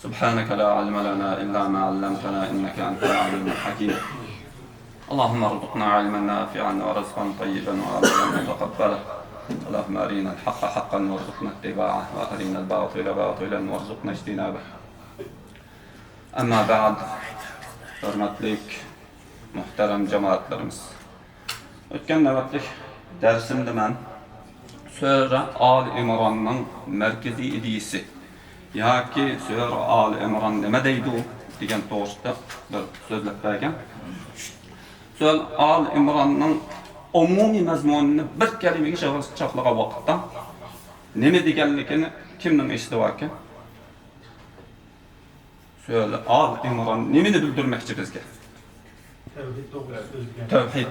سبحانك لا علم لنا إلا ما علمتنا إنك أنت العليم الحكيم. اللهم ارزقنا علما نافعا ورزقا طيبا وعملا متقبلا. اللهم أرنا الحق حقا وارزقنا اتباعه وأرنا الباطل باطلا وارزقنا اجتنابه. Amma ba'd, hörmetlik, muhterem cemaatlerimiz. Ötken nöbetlik dersimde men Sure Ali İmran'ın merkezi idisi, ya ki Sure Ali İmran neme deydi degan to'g'risida bir so'zlab bergan. Sure Ali İmran'ın umumiy mazmunini bir kalimaga chaqlagan vaqtda nima deganligini kimning eshitib ekan? Söyle, İmran nimini bildirmekçi bizge? Tevhid.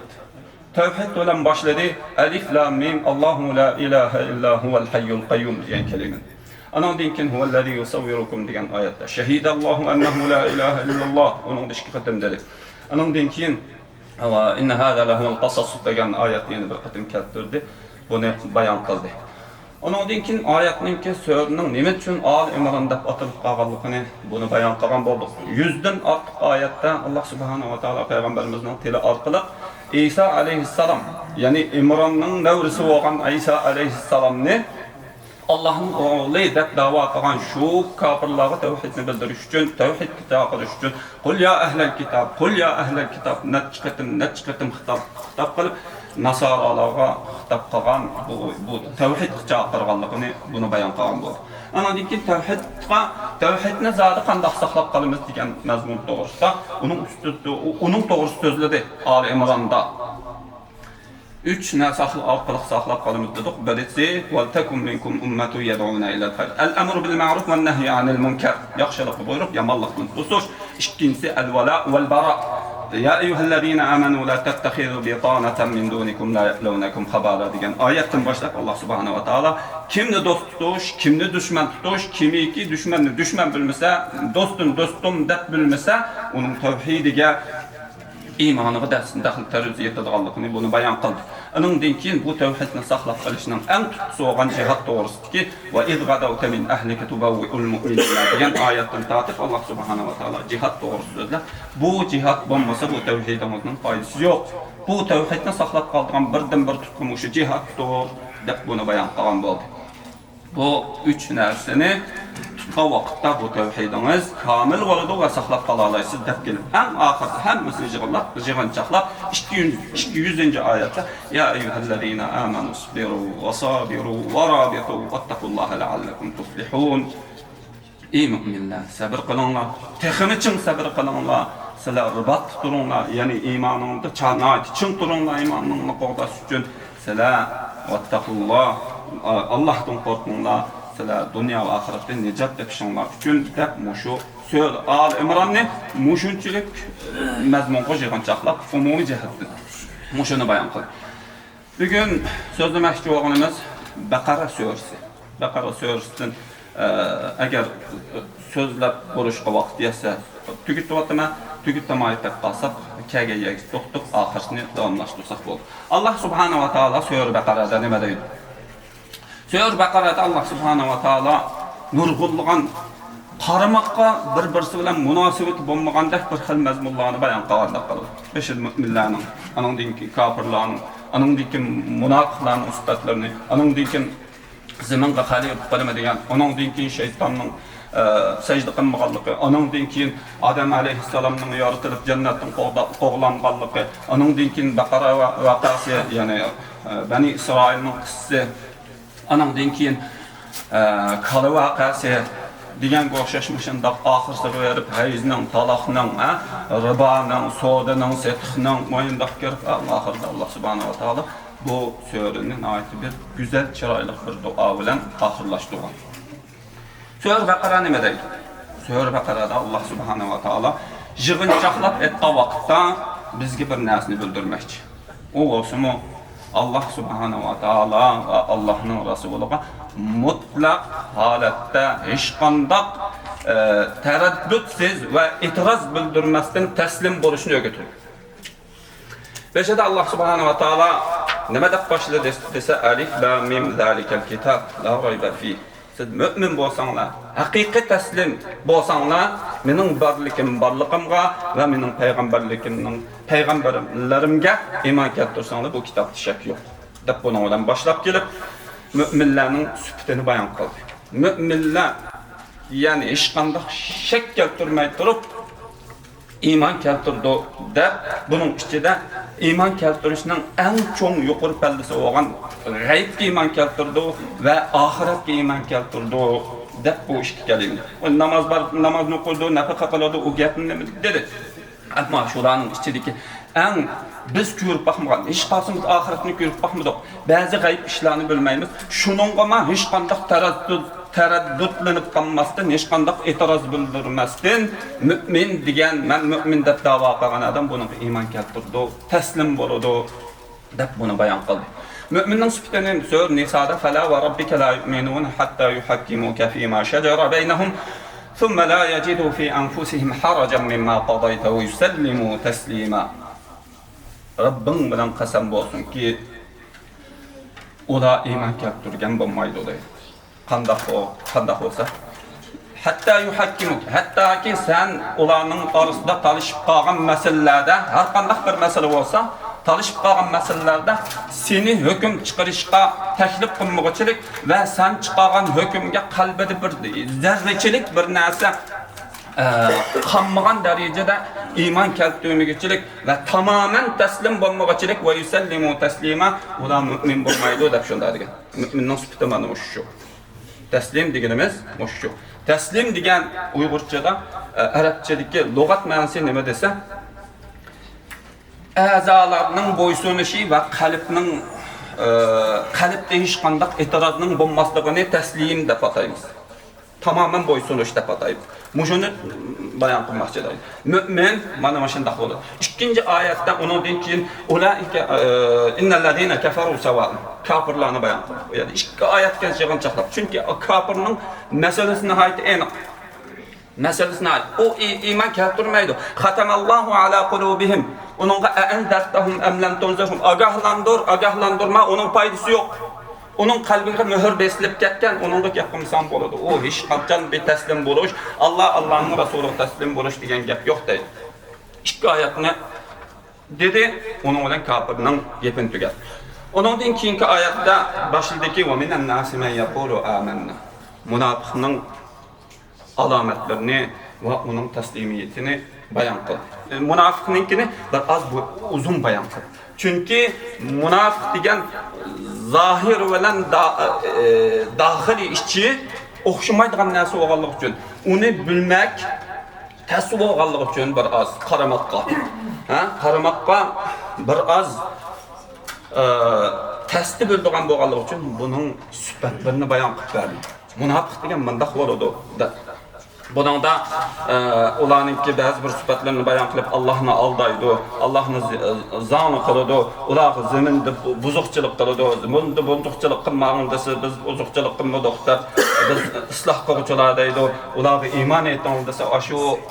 Tevhid olan başladı. Elif, lam, mim, Allahu la ilahe illa huvel hayyul qayyum diyen kelime. Anan dinkin huvellezî yusavvirukum diyen ayette. Şehidallahu ennehu la ilahe illallah. Onun dışkı kıtımdelik. Anan dinkin inne hâzâ lehuvel qasas diyen ayet yeni bir kıtım keltirdi. Bunu bayan kıldı. Onun dinkin ayetninki sözünün nima uchun Ali İmran deb atilib qolganligini buni bayon qilgan bo'ldik. 100dan ortiq oyatda Alloh subhanahu va taolo payg'ambarimizning tili orqali İsa alayhissalom, ya'ni İmronning navrisi bo'lgan İsa alayhissalomni Allohning o'g'li deb da'vo qilgan shu kofirlarga tavhidni bildirish uchun, tavhid kitob qilish uchun qul ya ahlal kitob, qul ya ahlal kitob natchiqatim xitob qilib Nasaralarga xitob qilgan bu tavhid chaqirganligini buni bayon qilgan bo'ldi. Andan keyin tavhidni zodi qanday saqlab qolamiz degan mazmun to'g'risida uning to'g'risida so'zladi Ali İmronda. 3 narsani orqali saqlab qolamiz dedik. Birinchisi val takum minkum ummatun yad'una ila al-khayr. Al-amru bil ma'ruf wan nahyi anil munkar. Yaxshilikni buyruq, yomonlikni to'sish. Ikkinchisi al-vala val bara. Ya eyyuhellezine amenu la tettehizu bitaneten min dunikum la ya'lunukum khabala degan oyatdan boshlab Alloh subhanahu va taolo kimni do'st tutish, kimni dushman tutish, kimiki dushmanni dushman bilmasa, do'stum deb bilmasa, uning tavhidiga iymoniga daxl taruz yetadiganligini buni bayon qildi. Undan keyin bu tavhidni saqlab qolishning eng tutqisi bo'lgan jihat to'g'risidagi va idg'adawta min ahlika tubawwi'ul mu'minina degan oyatdan tortib Alloh subhanahu va taolo jihat to'g'risida so'zlab, bu jihat bo'lmasa bu tavhidimizning foydasi yo'q. Bu tavhidni saqlab qolgan birdan bir tutqum o'sha jihatdir deb buni bayon qilgan bo'ldi. Bu 3 narsani tutgan vaqtda bu tavhidingiz kamil bo'ladi va saqlab qola olasiz deb kelib. Eng oxirida hammasini yig'inchoqlab 200-oyatda ya eyyuhellezina amanu isbiru va sabiru va rabitu vattaqulloha la'allakum tuflihun. Ey mu'minlar, sabr qilinglar, texmi chin sabr qilinglar. Sizlar ribat turinglar, ya'ni iymoningizda chaqnayt, chin turinglar iymoningni qo'g'dash uchun. Sizlar vattaqulloh, Allohdan qo'rqinglar. Sizlar dunyo va oxiratda najot topishinglar uchun deb mushu so'z Ali İmranni mushunchilik mazmunga yig'inchoqlab umumiy jihatdan mushuni bayon qildi. Bugun so'zlamoqchi bo'lganimiz Baqara surasi. Baqara surasidan agar so'zlab bo'lishga vaqt yetsa tugitmayib qolsak, kagaga to'xtab oxirsini davomlashtirsak bo'ldi. Alloh subhanahu va taolo sura Baqarada nima deydi? Sura Baqarada Alloh subhanahu va taolo nurg'ulgan qaramoqqa bir-birisi bilan munosabat bo'lmagandek bir xil mazmunlarni bayon qilgandek qildi. Beshil mu'minlarning, aningdagi kofirlarning, aningdagi munofiqlarning sifatlarini, aningdagi zamonga xalif qiladigan, aningdagi shaytonning sajda qilmaganligi, aningdan keyin Adam alayhissalomning yoritilib jannatdan qo'g'langanligi, aningdan keyin Baqara voqeasi, ya'ni Bani Isroilning qissasi, aningdan keyin Kala voqeasi deganga o'xshash shundoq oxirsiga berib hayzning, taloqning, riboning, savdoning, setihning mo'yindoq kirib oxirida Alloh subhanahu va taolo bu suraning oyati bir go'zal, chiroyli bir duo bilan oxirlashtirgan. Sura Baqara nima deydi? Sura Baqarada Alloh subhanahu va taolo yig'inchoqlab aytgan vaqtda bizga bir narsani bildirmoqchi. U bo'lsa-mu Allah subhanahu wa taala va Allohning rasuliga mutlaq holatda hech qanday taraddudsiz va e'tiroz bildirmasdan taslim bo'lishni o'rgatadi. Beşede Allah subhanahu wa taala nima deb boshladi desa alif lam mim zalikal kitab la rayba fi. Siz mümin bolsanglar, haqiqiy taslim bolsanglar, mening barligimga va mening payg'ambarlarimga iymon keltirsanglar, bu kitobda shak yo'q. Deb buni bilan boshlab kelib, müminlarning sifatini bayon qildi. Müminlar, ya'ni hech qanday shak keltirmay turib iymon keltirdi deb, buning ichida iymon keltirishning eng cho'ng yuqori pallasi bo'lgan g'aybga iymon keltirdi va oxiratga iymon keltirdi deb bu ishga keldi. Namozni o'qidi, nafaqa qiladi, u gapni nima dedi. Ammo shularning ichidagi eng biz ko'rib baxmagan, hech qachonimiz oxiratni ko'rib baxmadik. Ba'zi g'ayb ishlarni bilmaymiz. Shuningga ham hech qanday taraddudlanib qolmasdan, hech qanday e'tiroz bildirmasdan mu'min degan, men mu'min deb da'vo qilgan odam buni iymon keltirdi, taslim bo'ladi deb buni bayon qildi. Mü'minning sifatini so'z Nisoda fala va robbika la yu'minuna hatta yuhakkimuka fima shajara baynahum thumma la yajidu fi anfusihim harajan mimma qadayta wa yusallimu taslima. Rabbim bilan qasam bo'lsinki, ular iymon keltirgan bo'lmaydi deydi. Qanday bo'lsa hatta yuhakkimuk, hattaki sen ularning orasida talishib qolgan masalalarda, har qanday bir masala bo'lsa, talishib qolgan masalalarda seni hukm chiqarishga taklif qilmoqchilik va sen chiqargan hukmga qalbida bir zarrachilik bir narsa qanmagan darajada iymon keltirmagichilik va tamoman taslim bo'lmoqchilik va yusallimu taslima, ular mu'min bo'lmaydi deb shunday degan. Mu'minning sifati mana shu. Taslim deganimiz shu. Taslim degan Uyg'urchada, arabchadagi lug'at ma'nosi nima desa, a'zolarning bo'ysunishi va qalbda hech qanday e'tirozning bo'lmasligini taslim deb ataymiz. Tamamen bo'ysunish deb ataymiz. Mushuni bayon qilmoqchilar. Mu'min mana shunday bo'ladi. Ikkinchi oyatda undan keyin ulaika innallazina kafaru sawa'un, kafirlarni bayon qiladi. Ya'ni ikki oyatga yig'inchoqlab. Chunki kafirning masalasi nihoyat aniq. Masalasini o iymon keltirmaydi. Xatamallohu ala qulubihim. Onunğa anzartahum am lam tunzirhum. Agahlandirma, onun foydasi yo'q. Onun qalbiga möhür besilib ketgan, onunğa gap qilsam bo'ladi. O hech qachon betaslim bo'lish, Allohning rasuliga taslim bo'lish degan gap yo'q deydi. Ikki oyatni dedi, onun bilan kafirning gapini tugatdi. Ondan keyingi oyatda boshidagi va minan nasi man yaqulu amanna. Munofiqning alametlerini ve onun teslimiyetini bayan kıl. Munafiqninkini bir az uzun bayan kıl. Çünkü münafık degen zahir bilen dahili işçi oxşamaydigan narsa bo'lganligi uchun, uni bilmek tasvir bo'lganligi uchun bir az qaramoqqa bir az tasdib bo'lgan bo'lganligi uchun buning sifatlarini bayon qilib berdi. Munafiq degan mundaq bo'ladi. Bundan da ularınki bazı bir sıfatlarını bayan qilib Allah'ını aldaydı, Allah'ını zanı qiladi, ular zeminde buzuqchilik qiladi, bunda buzuqchilik qilmagandisi biz buzuqchilik qilmadik deb biz isloh qiluvchilar deydi, ularga iymon etdim desa,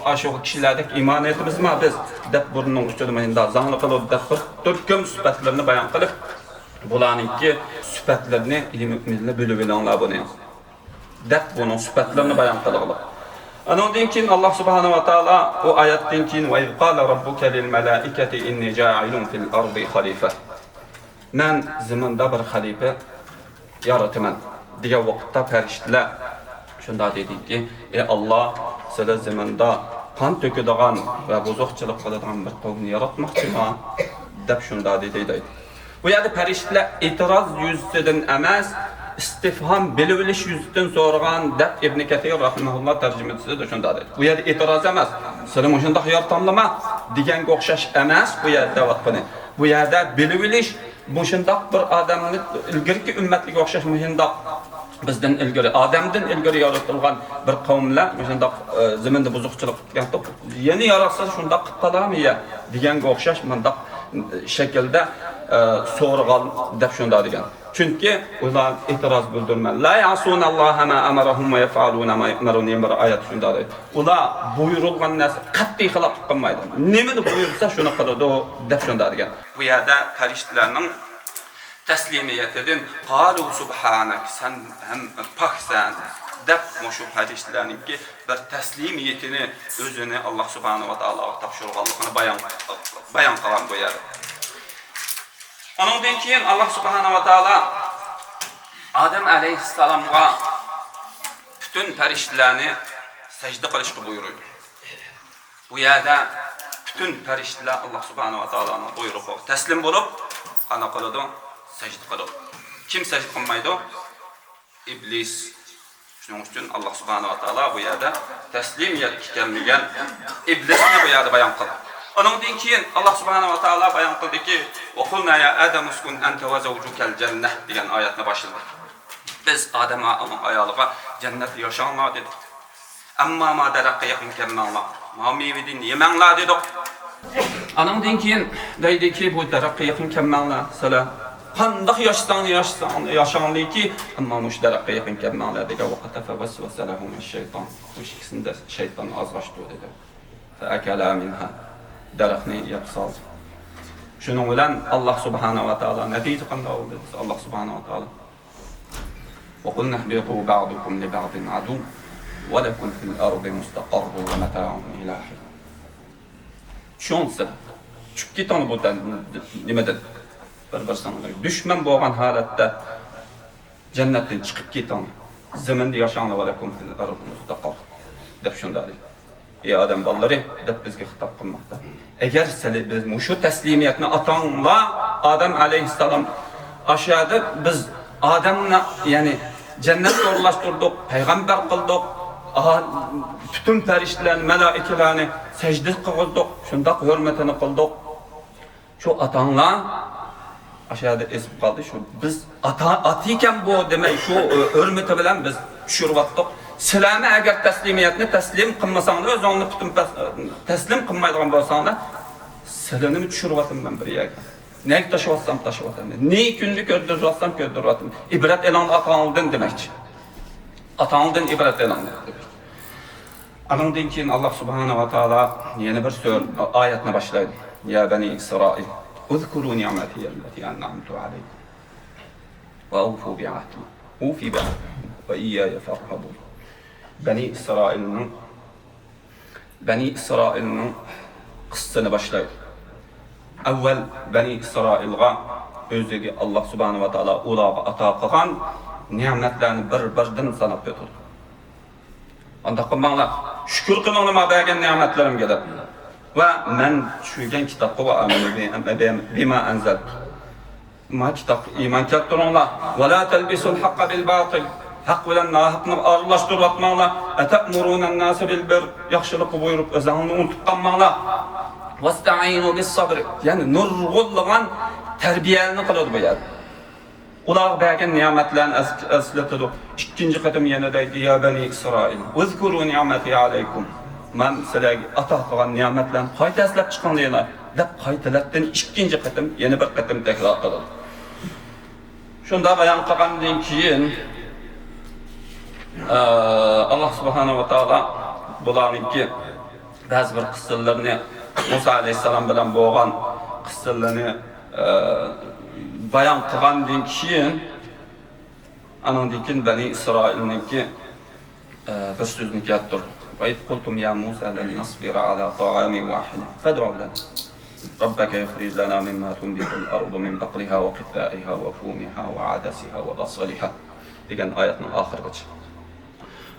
ashu kishilardek iymon etibizmi biz deb burning ustidan menda zanı qiladi deb turkum sifatlarını bayan qilib bularınki sifatlarini ilm-müminlar bilib olanlar buni deb bunun sifatlarini bayan qiladi. Ondan keyin Allah subhanahu wa taala o oyatdan keyin va qala robbuka lil malaikati inni ja'ilun fil ardi khalifa. Men zaminda bir xalifa yarataman degan vaqtda farishtalar shunda dediki, ey Allah, sizlar zaminda qon to'kadigan va buzuqchilik qiladigan bir qavmni yaratmoqchiman deb shunda deydi. Bu yerda farishtalar e'tiroz yuzidan emas, istifham belirliş yüzünden so'ragan deb Ibn Kathir rahimahulloh tarjimasida da shunday deydi. Bu yerda e'tiroz emas, sizlar shunday yordamlama deganga o'xshash emas bu yerda vaqtini. Bu yerda belirlish bu shunday bir odamni ilgirki ummatga o'xshash shunday bizden ilgari odamdan ilgari yaratilgan bir qavmlar shunday zaminda buzuqchilik qilgan, yeni yaratsa shunday qilib qoladimi deganga o'xshash bunday shaklda so'ragan deb shunday degan. Çünkü ular itiraz bildirmez. La ya'sunallaha ma amarahum ve yef'aluna ma yu'marun diye bir ayet şunda deydi. Ular buyurulgan narsa qat'iy xilaf qilmaydi. Nimani buyursa shuni qiladi deb shunda degan. Bu yerda farishtalarning taslimiyatidan qalu subhanak, sen ham poksan, deb şu farishtalarningki bir taslimiyetini özünü Allah subhanahu va taologa topshirganligini bayon qilgan bu yer. Ondan keyin Allah subhanahu va taolo Adem alayhissalomga bütün farishtalarni sajda qilishga buyurdi. Bu yerda bütün farishtalar Allah subhanahu va taoloning buyrug'iga taslim bo'lib, qana qiladi, sajda qiladi. Kim sajda qilmaydi? İblis. Shuning uchun Allah subhanahu va taolo bu yerda taslimiyatga kelmagan iblisni bu yerda bayon qildi. Ondan keyin Allah subhanahu va taolo bayon qildiki: "Va qulna ya Adam uskun anta va zawjukal jannah" degan oyatni boshladik. Biz Adem ayoliga jannatda yashanglar dedik. Ammo ma daraqqa yaqin kelmanglar. Ma mevidin yemanglar dedik. Ondan keyin deydiki bu daraqqa yaqin kelmanglar. Salam. Qanday yaşanlıyki amma müşteraqqa yaqin kelmanglar degan vaqtda favasvasa lahum ash-shayton. Bu ikisinde şeytan azlaştı dedi. Fa akala minha. Daraqni yapsal. Şunun bilan Allah subhanahu va taolo natija qanday oldu? Allah subhanahu va taolo وقلنا اهبطوا بعضكم لبعض عدو ولكم في الأرض مستقر ومتاع إلى حين. Şonsa çıkıp gitani bu nimeden bir sana düşman bo'lgan holatda jannatdan chiqib ketani zaminda yashanglar valakum fil ardi mustaqar deb shunday. Ey odam bolalari deb bizga xitob qilmoqda. Agar sizlar biz shu taslimiyatni atanglar Adem alayhissalom aşağıda biz Ademni yani jannatga o'rlashtirdik, payg'ambar qildik, bütün farishtalarni, malaikalarni sajda qildik, shundoq hurmatini qildik. Şu atanglar aşağıda esip kaldı şu biz atiken bu demek şu hürmeti bilen biz tushirvatdik. Sizlarni agar taslimiyatni taslim qilmasanglar, o'zingni butun taslim qilmaydigan bo'lsanglar, sizlarni tushirvatman bir yerga. Ne taşıvatsam taşıvatam. Ne günlük öldürürsem öldürüvatam. İbret elan atağıldın demekçi. Atağıldın ibret elan demek. Anından keyin Allah subhanahu wa ta'ala yeni bir ayetine başlaydı. Ya bani İsrail, uzkuru ni'meti allati an'amtu alaykum. Ve awfu bi'ahdi. Ufi bi'ahdi. Ve iyyaya farhabun. Bani İsrail'in kıssını başlaydı. Evvel Bani İsrail'ga özüge Allah subhanahu wa ta'ala ulağa ata qilgan nimetlerini bir-birden sanab o'tdi. Anda qilmanglar, shukr qilinglar ma bergan ne'matlarimga deb. Va men tushirgan kitobga va amanu bima anzal. Ma kitob iymon keltiringlar. Va la talbisul haqqa bil batil. Haq bilan nohaqni aralashtirib atmanglar. Atamuruna an-nasa bil bir. Yaxshilik buyurib o'zingni unutib qolmanglar. Vasta'inu bis sabr. Yani nurg'ulgan tarbiyani qiladi bu yer. Ular bergan ne'matlarni eslatadi. İkinci qatim yana deydi ya bani İsrail, uzkuru ni'mati alaykum. Men sizlarga ato qilgan ne'matlarni qayta eslab chiqinglar deb qaytalatdan ikkinchi qatim yana bir qatim takror qiladi. Shunda bayon qilgandan keyin Allah subhanahu va taolo bularningki ba'zi bir qissalarni Musa aleyhisselam bilan bo'lgan qissalarni bayon qilgandan keyin anandan keyin Bani İsrailninki bir so'zni keltirdi. Va qultum ya Musa lan nasbira ala ta'amin wahid fad'u lana rabbaka yukhrij lana mimma tunbitu al-ardu min baqliha wa qithaiha wa fumiha wa adasiha wa basaliha degan oyatning oxirigacha.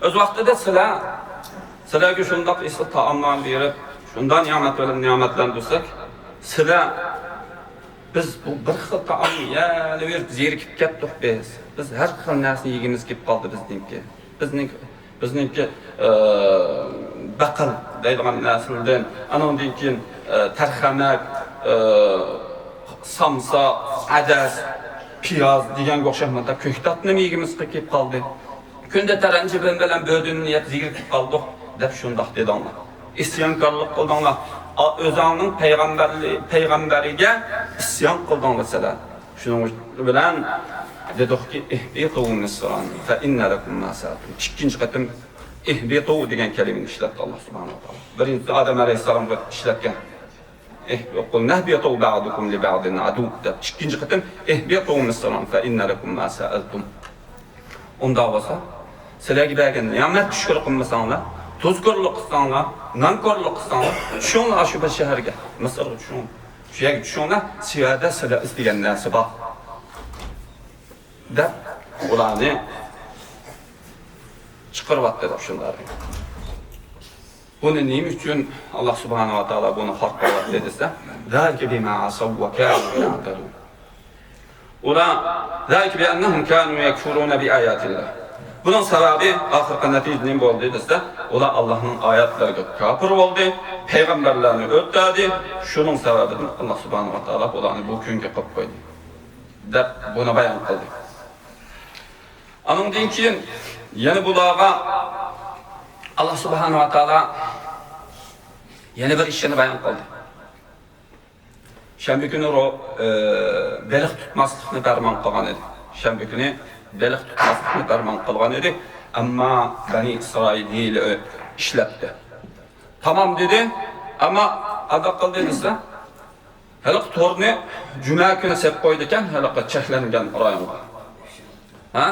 O'z vaqtida sizlarga shundoq isli taomlar berib şundan nimetlendirsek, sizler biz bu bir xil taam yani bir zerikip ketdik biz. Biz her xil narsani yegimiz kelib qoldi bizningki. Bizningki baqil deydigan narsalardan, anondan keyin tarxanak, samsa, adas, piyoz deganga o'xshamada ko'ktatni yegimiz kelib qoldi. Kunda taranji bilan bödünni niyat zerikib qoldik deb shundoq dedinglar. İsyankarlık qildinglar. O'zingning payg'ambariga isyon qildinglar sizlar. Shuning bilan dedikki ihbitu misran fa inna lakum ma sa'atum. Ikkinchi qatim ihbitu degan kalimani ishlatdi Alloh subhanahu va taolo. Birinchi Adem alayhissalomga ishlatgan. Qul nahbitu ba'dukum li ba'din adu. Ikkinchi qatim ihbitu misran fa inna lakum ma sa'altum. Unda bo'lsa Sizlarga bergan ne'mat shukr qilmasanglar, tuzkorlik qilsanglar, nankorlik qilsanglar, tushinglar shu bir shaharga, Misrga tushing. Shu yerga tushinglar, siyada sizlar istagan narsa bor. Deb ularni chiqaryapti deb shunday. Buni nima uchun Alloh subhanahu va taolo buni xalq qilyapti desa, zalika bima asaw wa kanu ya'tadun. Ular zalika bi annahum kanu yakfuruna bi ayatillah. Bunun sababi axirgi natija nima bo'ldi desa, ular Allohning oyatlariga kafir bo'ldi, payg'ambarlarni o'tdi. Shuning sababidan Alloh subhanahu va taolo ularni bu kunga qo'yib qo'ydi. Deb buni bayon qildi. Andan keyin yana bularga Allah subhanahu wa taala yana bir ishni bayon qildi. Shanba kuni baliq tutmaslikni farmon qilgan edi. Shanba kuni baliq tutmaslikni farmon qilgan edi, ammo Bani Isroil hiyla ishlabdi. Tamam dedi, ammo adoq qildi desa, haliq to'rni juma kuni sep qo'ydi ekan, haliq cheklangan rayonga. Ha?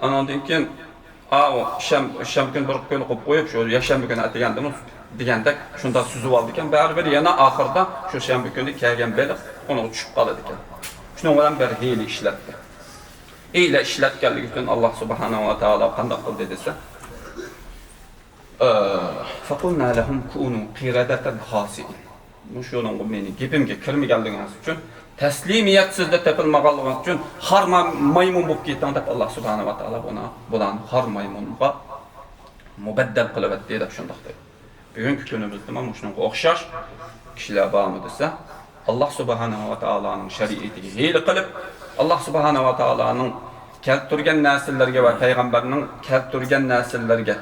Andan keyin shanba kuni bir kun qo'yib qo'yib, shu yakshanba kuni atagandimiz deganda shunda suzib oldi ekan, baribir yana oxirida shu shanba kuni kelgan baliq uni tushib qoladi ekan. Shuning bilan bir hiyla ishlatdi. Hiyla ishlatganligi uchun Alloh subhanahu va taolo qanday qildi desa, faqulna lahum kunu qiradatan khasiin. Mushuning meni gapimga kirmaganligingiz uchun, taslimiyatsizda tepilmaganligingiz uchun har maymun bo'lib ketgan deb Alloh subhanahu va taolo bularni har maymunga mubaddal qilyapti deb shunday deydi. Bugungi kunimizda mana shunga o'xshash kishilar bormi desa, Alloh subhanahu va taoloning shariatiga hiyla qilib, Alloh subhanahu va taoloning keltirgan nasllarga va payg'ambarning keltirgan nasllarga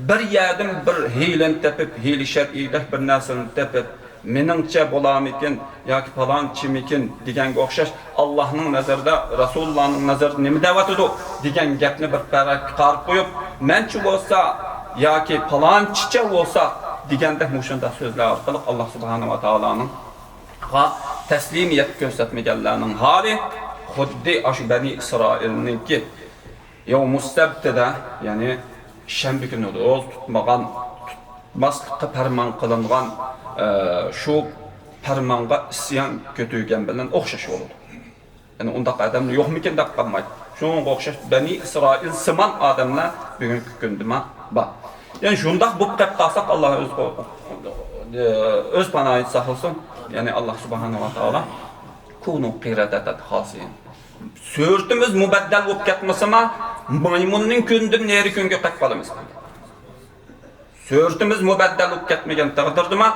bir yerdan bir hiylan tepib, hiyla shar'iyda bir narsani tepib, meningcha bo'lamikin yoki falonchimikin deganga o'xshash Allohning nazarida, Rasulullohning nazarida nima da'vatidu degan gapni bir taraf qarib qo'yib, menchi bo'lsa yoki falonchicha bo'lsa deganda mushunda so'zlar orqali Alloh subhanahu va taoloning taslimiyat ko'rsatmaganlarning hali xuddi ash Bani Isroilniki yawmus sabtida, ya'ni shanba kuni ro'z tutmagan, tutmaslikqa farmon qilingan shu farmonga isyon ko'taygan bilan o'xshash bo'ladi. Ya'ni undaq odamlar yo'qmikin deb qolmaydi. Shunga o'xshash Bani Isroil simon odamlar bugungi kunda bor. Ya'ni shundaq bo'lib qolsak, Alloh o'z panohida saqlasin. Ya'ni Alloh subhanahu va taolo kunu qiradatan xasiin. So'rtimiz mubaddal bo'lib ketmasa-ma, maymunning kundan neri kunga qolib qolamiz. So'rtimiz mubaddal bo'lib ketmagan taqdirdami,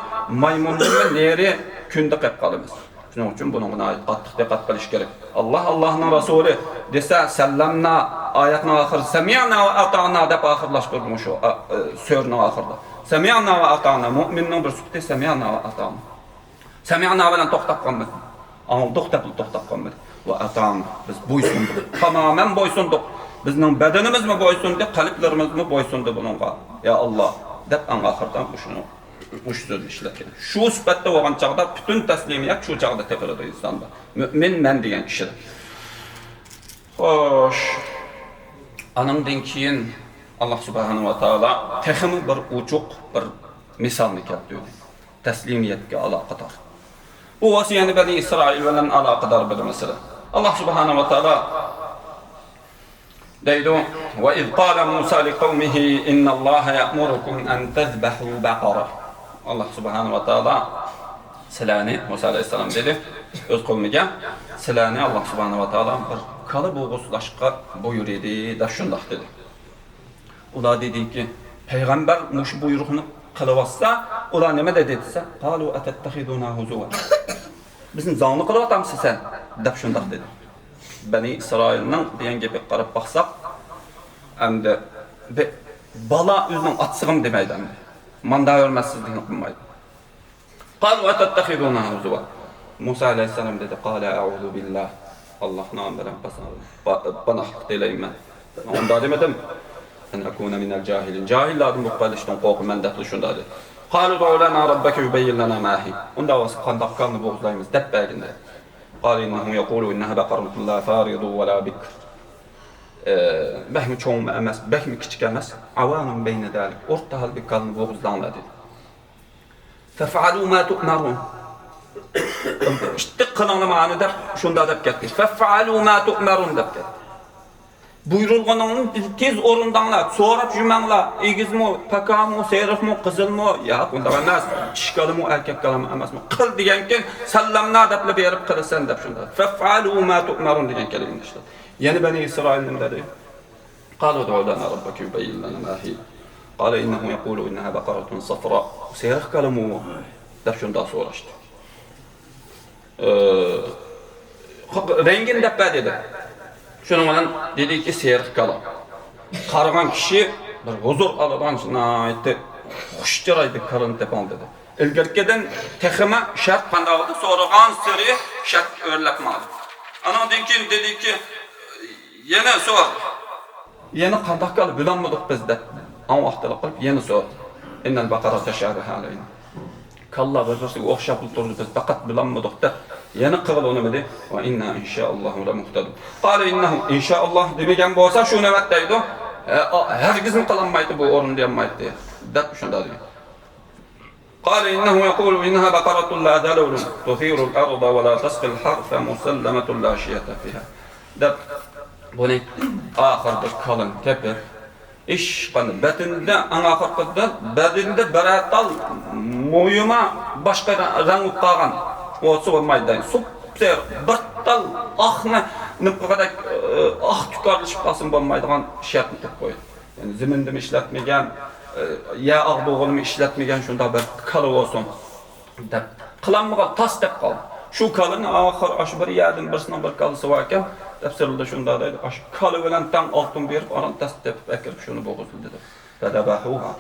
maymunning neri kunda qolib qolamiz. Shuning uchun buni qattiq diqqat qilish kerak. Allohning rasuli desa sallamna oyatning oxiri sami'na va ata'na deb oxirlashtirdim shu so'rning oxirida. Sami'na va ata'na mu'minning bir sifati sami'na va ata'na. Sami'na bilan to'xtab qolmadi. To'xtab qolmadi. Va ata'na biz bo'ysundik. Tamamen bo'ysunduk. Bizning badanimizmi bo'ysundi, qalblarimizmi bo'ysundi buningga. Ya Alloh deb oxirdan shuni so'zni ishlatgan. Shu sifatda bo'lgan chaqda butun taslimiyat shu chaqda tepiladi insonda. Mu'min men degan kishilar. Xo'sh. Andan keyin Alloh subhanahu va taolo texmi bir uchuq bir misolni keltirdi. Taslimiyatga aloqador. Bu vasiyani Bani Isroil bilan aloqador bir masala. Alloh subhanahu va taolo deydi: "Va iz qala Musa liqaumihi innalloha ya'murukum an tadhbahu baqara." Alloh subhanahu va taolo sizlarni Musa alayhisalom dedi, o'z qavmiga sizlarni Alloh subhanahu va taolo bir kala bo'g'izlashqa buyurdi deb shundoq dedi. Ular dediki, payg'ambar mush buyruqni qilyapsa, ular nima dedi desa, qalu atattakhiduna huzuwa. Bizni zonni qilyapmiz sen deb shundoq dedi. Bani Isroilning degan gapga qarab baqsaq, endi bala o'zining atsig'im demaydi. Manda yormasligini qilmaydi. Qalu atattakhiduna huzuwa. Musa alayhisalom dedi, qala a'udhu billah. Alloh nom bilan panoh tilayman. Unda demedim. An akuna min al-jahilin. Jahillardan bu qilishdan qo'rqman deb shunda dedi. Qalu lana rabbaka yubayyin lana ma hi. Unda was qandoq qilni bo'g'izlaymiz deb bergindi. Qala innahu yaqulu innaha baqaratun la faridu wa la bikr. Behmi çoğum emas, behmi kichik emas. Awanun beyne dalik. Orta hal bir kalını boğuzlanla dedi. Fef'alu ma tu'marun. İşte kılınmağını da şunda dep ketdi. Fef'alu ma tu'marun dep ketdi. Buyurulğanın tez orundanlar, sorap jümanglar, egizmi, pakami, seyrifmi, qizilmi, ya bunda emas, ishkalimi, erkak kalami emasmi. Qil deganken sallamna deb berib qilasan deb shunda. Faf'alu ma tu'marun degan kalimani ishlatdi. Yani Bani İsrail'in dedi. Qalu ud'u lana rabbaka yubayyin lana ma hiya. Qala innahu yaqulu innaha baqaratun safra. Seyrif kalimi deb shunda so'rashdi. Rengin deb dedi. Şunun bilan dediki seyrif kalam. Qaragan kishi bir huzur aladan aytdi. Xush chiroyli kalam tepon dedi. Ilgirkeden texima shart qandaqdi, so'ragan siri shart o'rlapmadi. Anandan keyin dediki yana so'r. Yana qandaq kalib bilanmadik biz deb. An vaqtida qilib yana so'r. Innal baqara tashabaha alayna. Kalla birisiga o'xshab turdi biz faqat bilanmadik deb. Yana qilib uni dedi va inna inshaalloh la muhtadun. Qala innahu inshaalloh degan bo'lsa shu navbat deydi. Hargizmi qilinmaydi bu o'rinda demaydi deb shunda dedi. Qala innahu yaqulu innaha baqaratun la dalulun tuthiru al-arda wa la tasqi al-harfa musallamatun la shiyata fiha. Deb buni oxirda qalin tepib ish qanday batında anaxirda badinda baratal moyuma boshqa rang qolgan olsa olmaydi. Super battal axna niqadak ax tukarlışıp qalsın bo'lmaydigan shartni qo'yib qo'ydi. Yani zimindimi ishlatmagan, ya ag'bog'ini ishlatmagan shunda bir kala olsun deb qilanmagan tas deb qoldi. Shu kalini oxir ash bir yerdan birisining bir kalisi bor ekan, tafsirda shunda deydi, ash kali bilan tang oltin berib, aran tas deb akirib shuni bo'g'izladi dedi. Fadabahuha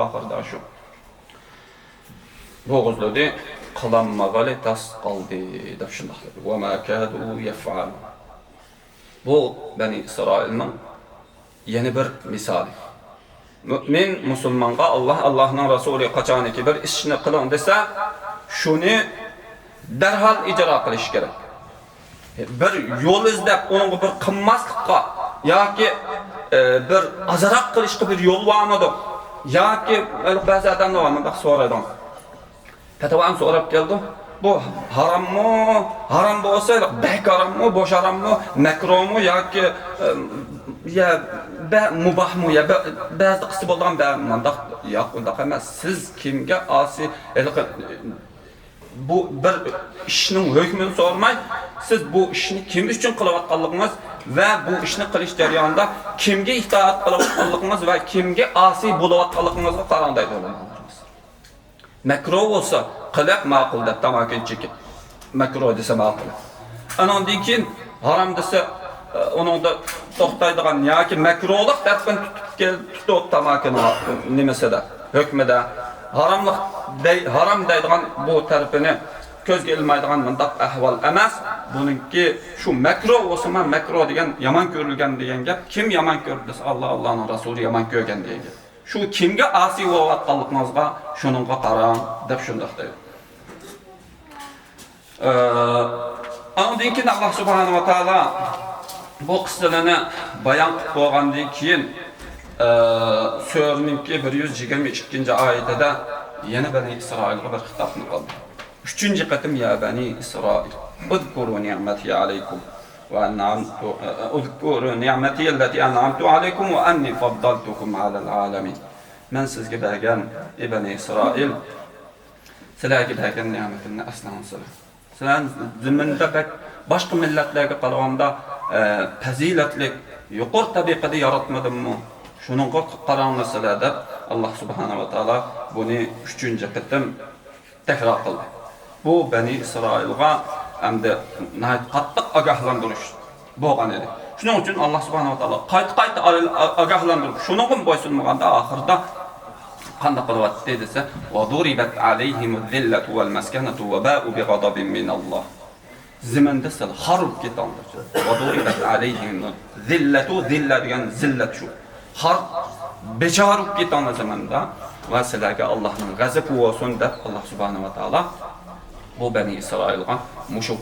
oxirda shu bo'g'izladi, qilanmagali tas qoldi deb shunda dedi. Va ma kadu yaf'al. Bu Bani İsrail'nin yeni bir misali. Mümin musulmonga Allohning rasuli qachoniki bir ishni qiling desa, shuni darhol ijro qilish kerak. Bir yo'l izlab, uni bir qimmaslikqa yoki bir azroq qilishga bir yo'l bormadi. Yoki ba'zi odamlar buni so'radim. Fatavani so'rab keldi. Bu harammi? Haram bo'lsa, bekormi, bo'sh harammi, makruhmi yoki ya mubahmi ya ba'zi qismi bo'lgan ba'mandaq yo'q, undaq emas. Siz kimga asi bu bir ishning hukmini so'ramay, siz bu ishni kim uchun qilayotganligingiz va bu ishni qilish jarayonida kimga itoat qilayotganligingiz va kimga asi bo'layotganligingizga qarangdaydi o'rganlarimiz. Makruh bo'lsa, qilib ma'qul deb tamakin chekib. Makruh desa ma'qul. Anondan keyin harom desa, uningda to'xtaydigan yoki makruhlik tarafdan tutib tamakin nimasida, hukmida haram deydigan bu tarafini ko'zga ilmaydigan mundaq ahvol emas. Buningki shu makruh bo'lsa, makruh degan yomon ko'rilgan degan gap, kim yomon ko'rdi desa Allohning rasuli yomon ko'rgan degan gap. Şu kimga asi bo'layotganligingizga shuningga qarang deb shundoq deydi. Ondan keyin Alloh subhanahu va taolo bu qissalarni bayon qilib bo'lgandan keyin surning 122-oyatida yana Bani İsrailga bir xitobni qildi. 3-qatim ya Bani İsrail, uzkuru ni'mati alaykum اذكروا نعمتي التي أنعمت عليكم وأني فضلتكم على العالمين. من sizge bergen Bani İsrail sizlarga bergen ni'matini aslan sizlar. Sizlar zimminda boshqa millatlarga qaraganda fazilatli yuqori tabiqada yaratmadimmi? Shuningga qaranglar deb Alloh subhanahu va taolo buni 3-qatim takror qildi. Bu Bani İsrailga hamda nəhayət qattiq agahlandırış bo'lgan edi. Shuning uchun Alloh subhanahu va taolo qayta agahlantirib, shuningga bo'ysunmaganda oxirida qanday qilyapti desa, "Va duribat alayhimuz-zillatu wal-maskanatu wa ba'u bighadabin minalloh." Zimanda sal harb ketandir. "Va duribat alayhimuz-zillatu", zilla degan zillat shu. Harb bechoruq ketan zamanda va sizlarga Allohning g'azabi bo'lsin deb Alloh subhanahu va taolo bu Bani İsrailga mushu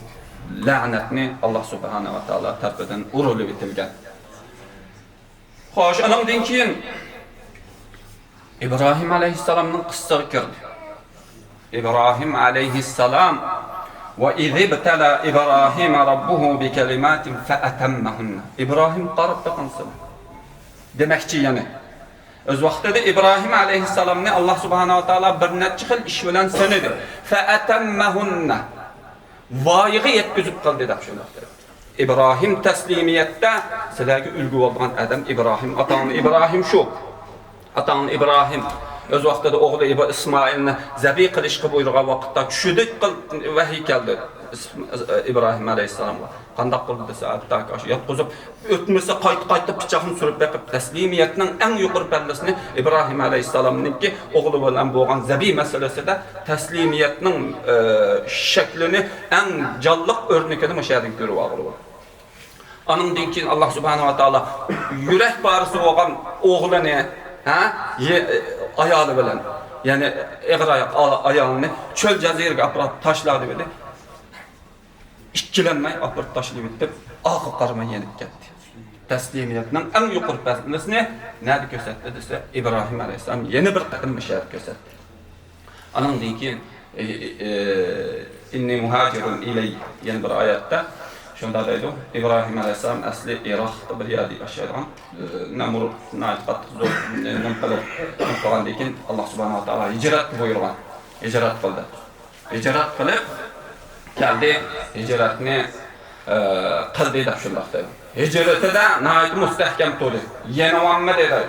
la'natni Alloh subhanahu va taolo tarafidan urilib etilgan. Xo'sh, andan keyin İbrahim aleyhisselamның qissasi kirdi. İbrahim aleyhisselam ve izibtala İbrahim rabbuhu bi kelimatin fa atammahunna. İbrahim qarab taqansın. Deməkçi yəni öz vaqtida İbrahim aleyhisselamni Allah subhanahu wa taala bir neçə xil iş bilan sanadi. Fa atammahunna. Vayiqi yetkizib qildi deb şundaqdir. İbrahim teslimiyette sizlarga ulgu bo'lgan adam İbrahim, atağın İbrahim şu. Atağın İbrahim öz vaqtida oğlu İsmailni zabi qilishga buyurgan vaqtda tushdik vahiy keldi İbrahim aleyhisselamga. Qandaq qildi desa, ataq yotqizib o'tmasa qayta pichoqni surib beqib teslimiyetning eng yuqori pallasini İbrahim aleyhisselamningki oğlu bilan bo'lgan zabi masalasida teslimiyetning shaklini eng jonliq o'rnakini mashadin ko'rib oldi. Anından keyin Allah subhanahu wa taala yürek barısı olan oğlunu ayağı bilen yani eğer ayağını çöl cazirge aparıp taşladı böyle ikkilenmey aparıp taşlayıp bitip akı karma yenip gitti. Teslimiyetinin en yukarı pəslisini nerede gösterdi dese İbrahim aleyhisselam yeni bir takım bir şehir gösterdi. Anından keyin inni muhacirun iley yeni bir ayette şunda deydi İbrahim aleyhisselam asli Irak'ta bir yerde yaşayan Namur naifat zor nımqalan dekin Allah subhanahu wa ta'ala hicret buyurgan. Hicret kıldı. Hicret kılıp geldi hicretini kıldı da şundaq deydi. Hicreti de naifat müstehkem tuğdu. Yeni Muhammed dedi.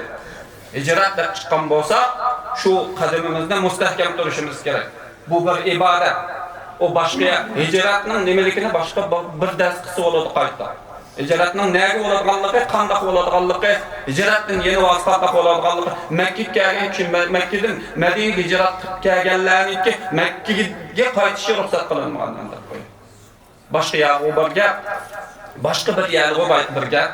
Hicret de çıkan bolsa şu kadimimizde müstehkem duruşumuz gerek. Bu bir ibadet. O başka hicretinin nimelikini başka bir ders kısa oladı kayıtta. Hicretinin neye oladıqanlığı, qandaq oladıqanlığı, hicretinin yeni vasıfata oladıqanlığı, Mekke'ye gelgen için Mekke'den Medine hicret gelgenlerini ki Mekke'ye qaytışı ruhsat kılınmağından da koyuyor. Başka yağı birge, başka bir yağı birge,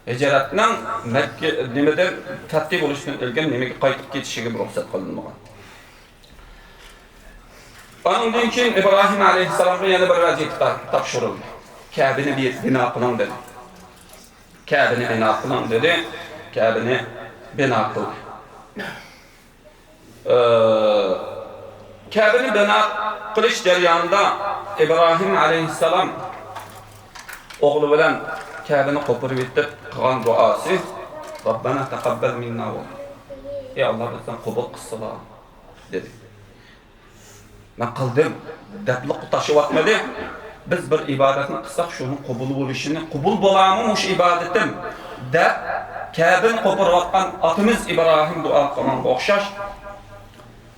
hicretinin Mekke nimeden tatbik oluşunun ilgin nimeki qaytıp geçişi gibi ruhsat kılınmağından. Ondan keyin İbrahim aleyhisselamga yana bir vaziyet topshirildi. Ka'bani bino qiling dedi. Ka'bani bino qiling dedi. Ka'bani bino qildi. Ka'bani bino qilish jarayonida İbrahim aleyhisselam o'g'li bilan Ka'bani qo'pirib etib qilgan duosi Robbana taqabbal minna. Ey Allah bizdan qabul qilsala dedi. Ben kıldım, deplik taşı vatmadı. Biz bir ibadetini kısak şunun kabul oluşunu, kabul bulamımış ibadetim de Ka'bani qo'pirib atgan atımız İbrahim dua qilgan o'xshash.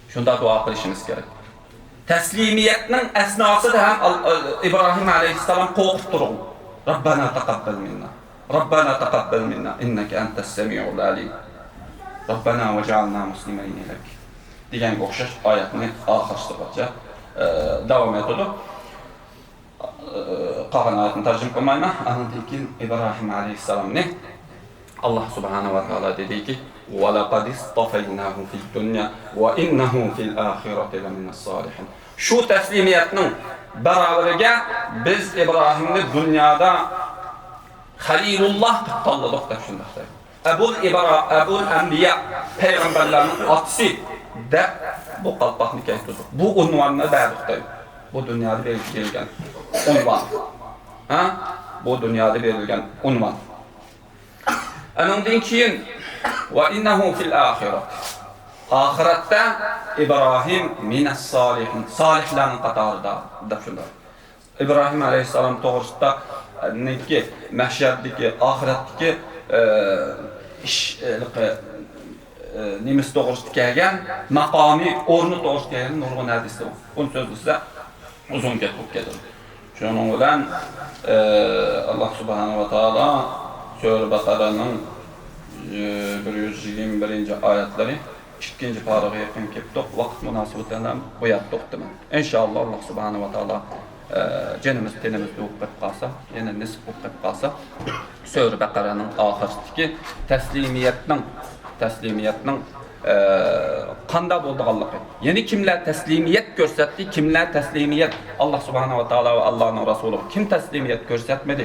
Shunda dua qilishimiz kerak. Teslimiyetning asnosida ham İbrahim aleyhisselam qo'rqib turgan. Rabbana taqabbal minna. Rabbana taqabbal minna innaka antas samiul alim. Rabbana waj'alna muslimin lak. Degan o'xshash oyatni oxirida davom etadi. Qolgan oyatni tarjima qilmayman. Andan keyin İbrahim aleyhisselamni Allah subhanahu wa taala dediki: "Wa laqad istafaynahu fid dunya wa innahu fil ahirati laminas salihin." Şu teslimiyetning barabariga biz İbrahimni dunyoda Halilullah deb tanladik deb shundaqday. Abul Anbiya peygamberlarning otisi de bu qalpaqni kaytdi. Bu unvanni berdi. Bu dunyoda berilgan unvan. Bu dunyoda berilgan unvan. Andan keyin va innahu fil ahirat. Ahiratda İbrahim minas salihin. Salihlarning qatorida deb shunday. İbrahim aleyhisselam to'g'risida neki mahshardagi, oxiratdagi nimiz to'g'risida kelgan maqomi o'rni to'g'risida kelgan nurg'un hadislar. Buni so'zlasa uzun gap bo'lib ketadi. Shuning bilan Allah subhanahu va taolo Sura Baqaraning 121-oyatlari ikkinchi paraga yaqin kelib vaqt munosabati bilan bu yerda to'xtaman. Inshaalloh Allah subhanahu va taolo canımız tenimiz o'qib qolsa, yana nisb o'qib qolsa, Sura Baqaraning oxiridagi teslimiyetning qanday bo'lganligi. Ya'ni kimlar teslimiyet ko'rsatdi, kimlar teslimiyet Allah subhanahu va taolo va Allohning rasuli kim teslimiyet ko'rsatmadi?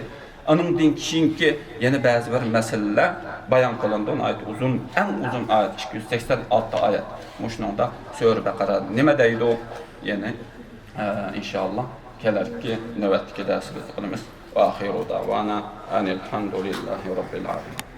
Onundan keyingi yana ba'zi bir masalalar bayan qılındı. Ona ait en uzun ayet 286 ayet. Muşnada Sure Bakara nima deydi o? Yani inşallah kelerki nöbetki dersimiz qılımız. Ve ahiru davana enilhamdülillahi rabbil alamin.